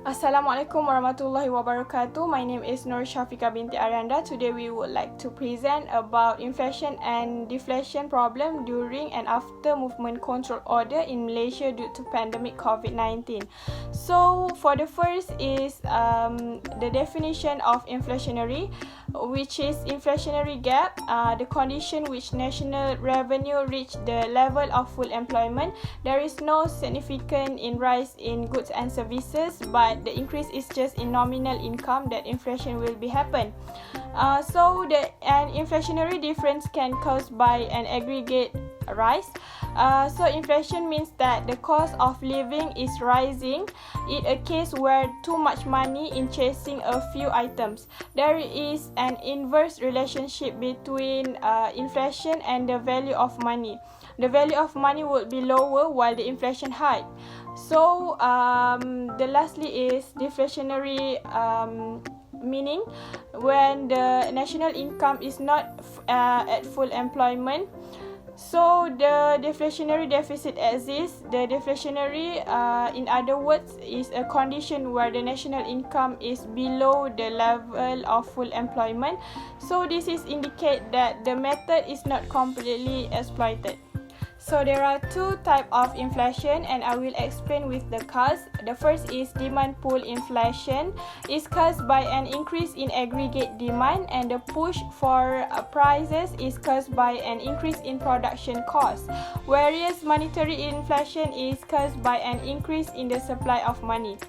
Assalamualaikum warahmatullahi wabarakatuh. My name is Nur Shafika binti Arianda. Today we would like to present about inflation and deflation problem during and after movement control order in Malaysia due to pandemic COVID-19. So for the first is the definition of inflationary, which is inflationary gap, the condition which national revenue reach the level of full employment. There is no significant rise in goods and services, but the increase is just in nominal income that inflation will be happen. So an inflationary difference can caused by an aggregate rise. So inflation means that the cost of living is rising in a case where too much money in chasing a few items. There is an inverse relationship between inflation and the value of money. The value of money would be lower while the inflation high. So the lastly is deflationary meaning when the national income is not at full employment. So the deflationary deficit exists. The deflationary, in other words, is a condition where the national income is below the level of full employment. So this is indicate that the method is not completely exploited. So there are two types of inflation and I will explain with the cause. The first is demand pull inflation. It's caused by an increase in aggregate demand, and the push for prices is caused by an increase in production costs. Whereas monetary inflation is caused by an increase in the supply of money.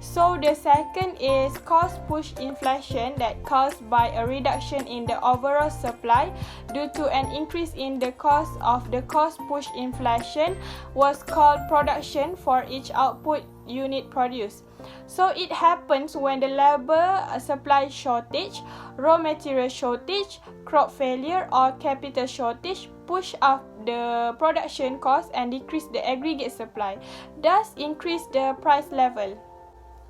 So the second is cost push inflation that caused by a reduction in the overall supply due to an increase in the cost of the cost push inflation was called production for each output unit produced. So it happens when the labor supply shortage, raw material shortage, crop failure or capital shortage push up the production cost and decrease the aggregate supply, thus increase the price level.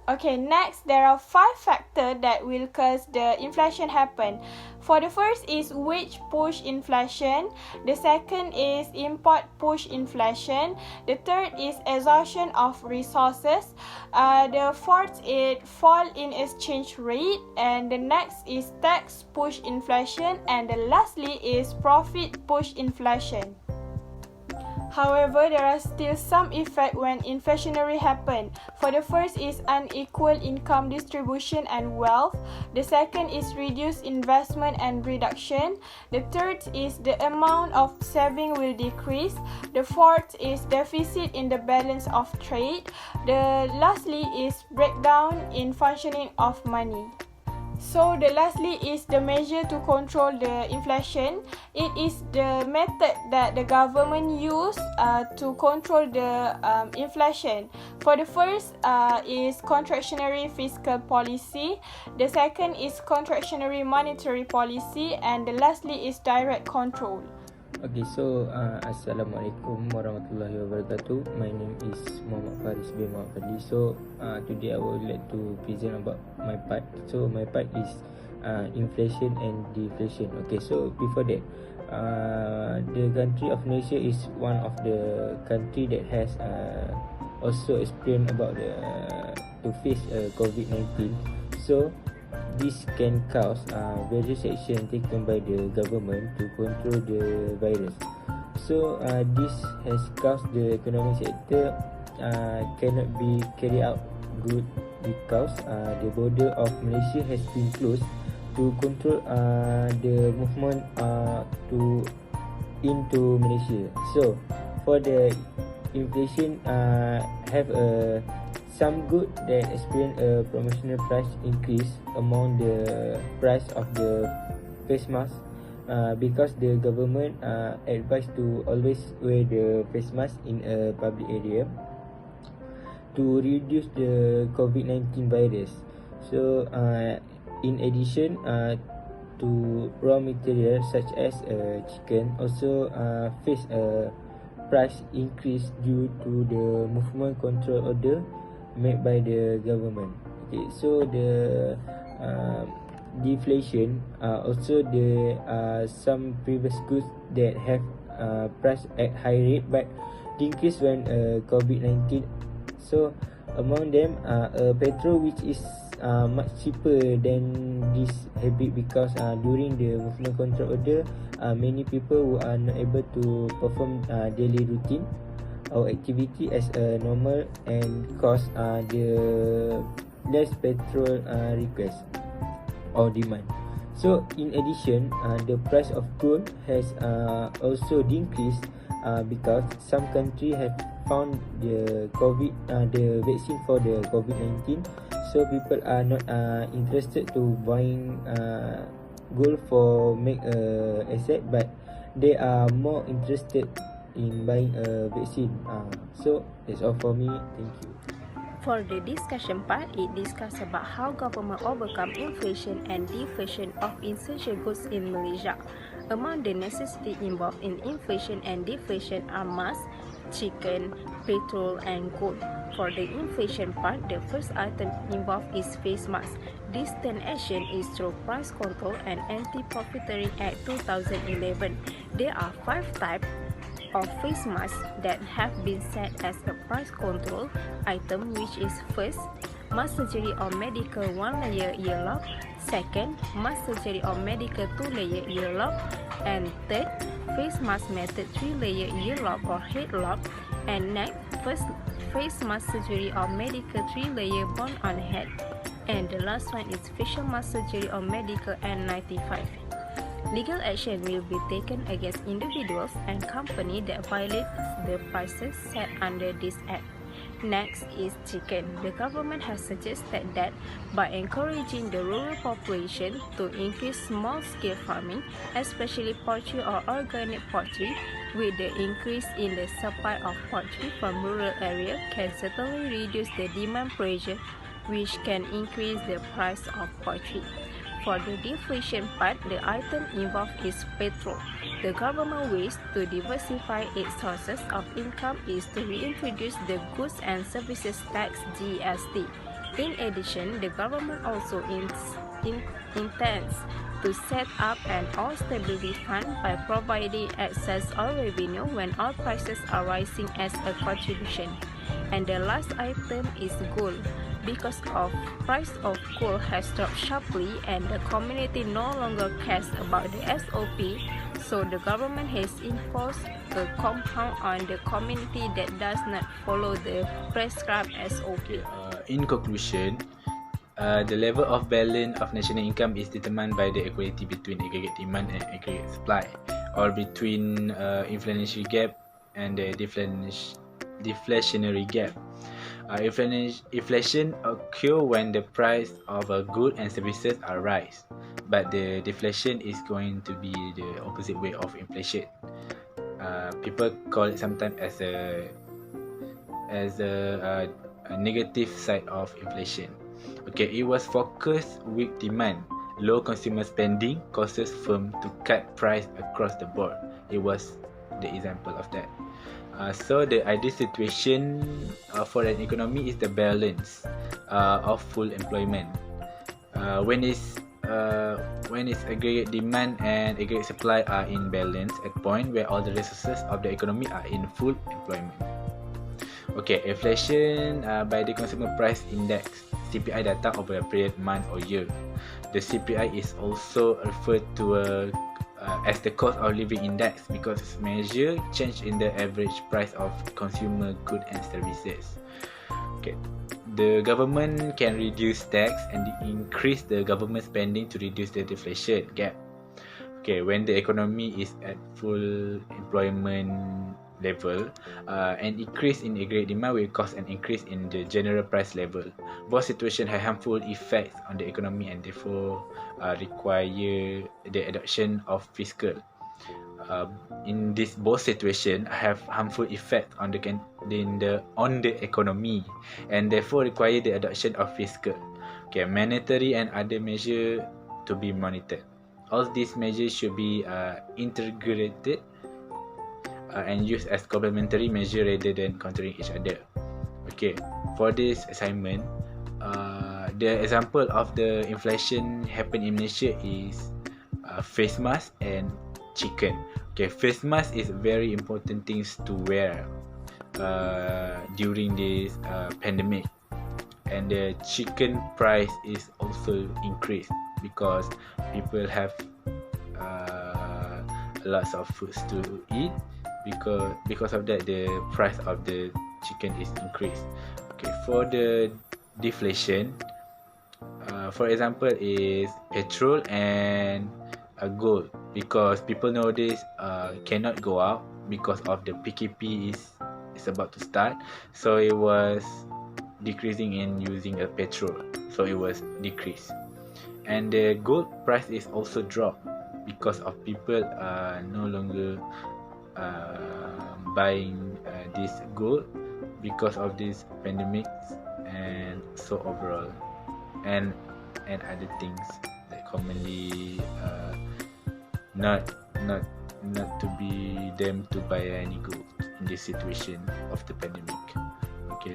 Okay, next there are 5 factors that will cause the inflation happen. For the first is wage push inflation. The second is import push inflation. The third is exhaustion of resources. The fourth is fall in exchange rate. And the next is tax push inflation. And the lastly is profit push inflation. However, there are still some effect when inflationary happen. For the first is unequal income distribution and wealth. The second is reduced investment and reduction. The third is the amount of saving will decrease. The fourth is deficit in the balance of trade. The lastly is breakdown in functioning of money. So the lastly is the measure to control the inflation. It is the method that the government use to control the inflation. For the first is contractionary fiscal policy. The second is contractionary monetary policy, and the lastly is direct control. Okay, so Assalamualaikum warahmatullahi wabarakatuh. My name is Muhammad Faris bin Muhammad Fadli. So today I would like to present about my part. So my part is inflation and deflation. Okay, so before that, the country of Malaysia is one of the country that has also experienced about to face COVID-19. So this can cause various action taken by the government to control the virus. So this has caused the economic sector cannot be carried out good because the border of Malaysia has been closed to control the movement into Malaysia. So for the inflation have some good that experience a promotional price increase among the price of the face mask because the government advised to always wear the face mask in a public area to reduce the COVID-19 virus. So in addition to raw materials such as chicken also face a price increase due to the movement control order made by the government. Okay, so the deflation also there are some previous goods that have price at high rate but decrease when COVID-19. So Among them, petrol, which is much cheaper than this habit, because during the movement control order, many people who are not able to perform daily routine or activity as normal, and cause the less petrol request or demand. So in addition, the price of gold has also decreased because some country have found the vaccine for the COVID-19. So people are not interested to buying gold for make a asset, but they are more interested in buying a vaccine. So that's all for me. Thank you. For the discussion part, it discusses about how government overcome inflation and deflation of essential goods in Malaysia. Among the necessities involved in inflation and deflation are mask, chicken, petrol, and gold. For the inflation part, the first item involved is face mask. This stern action is through Price Control and Anti-Profiteering Act 2011. There are 5 types of face masks that have been set as a price control item, which is first, mask surgery or medical 1-layer earlobe, second, mask surgery or medical 2-layer earlobe, and third, face mask method 3-layer earlobe or headlobe, and next, first face mask surgery or medical 3-layer bond on head, and the last one is facial mask surgery or medical N95. Legal action will be taken against individuals and companies that violate the prices set under this act. Next is chicken. The government has suggested that by encouraging the rural population to increase small-scale farming, especially poultry or organic poultry, with the increase in the supply of poultry from rural area can certainly reduce the demand pressure, which can increase the price of poultry. For the deflation part, the item involved is petrol. The government ways to diversify its sources of income is to reintroduce the Goods and Services Tax (GST). In addition, the government also intends to set up an oil stability fund by providing excess oil revenue when oil prices are rising as a contribution. And the last item is gold. Because of price of gold has dropped sharply and the community no longer cares about the SOP, so the government has imposed a compound on the community that does not follow the prescribed SOP. In conclusion, the level of balance of national income is determined by the equality between aggregate demand and aggregate supply, or between inflationary gap and the deflationary gap. Inflation occurs when the price of a good and services are rise, but the deflation is going to be the opposite way of inflation. People call it sometimes as a negative side of inflation. Okay, it was focused weak demand, low consumer spending causes firm to cut price across the board. It was the example of that. So the ideal situation for an economy is the balance of full employment. When its aggregate demand and aggregate supply are in balance at point where all the resources of the economy are in full employment. Okay, inflation by the Consumer Price Index (CPI) data over a period month or year. The CPI is also referred to as the cost of living index because it measures change in the average price of consumer goods and services. Okay, the government can reduce tax and increase the government spending to reduce the deflation gap. Okay, when the economy is at full employment level, an increase in aggregate demand will cause an increase in the general price level. Both situations have harmful effects on the economy and therefore require the adoption of fiscal. In this both situations have harmful effect on the economy and therefore require the adoption of fiscal. Okay, monetary and other measures to be monitored. All these measures should be integrated and used as complementary measure rather than countering each other. Okay, for this assignment, the example of the inflation happen in Malaysia is face mask and chicken. Okay, face mask is very important things to wear during this pandemic, and the chicken price is also increased because people have lots of foods to eat. Because of that, the price of the chicken is increased. Okay, for the deflation, for example, is petrol and gold, because people nowadays cannot go out because of the PKP is about to start, so it was decreasing in using a petrol, so it was decreased. And the gold price is also dropped because of people no longer buying this gold because of this pandemic, and so overall, and other things that commonly not to be them to buy any gold in this situation of the pandemic. Okay.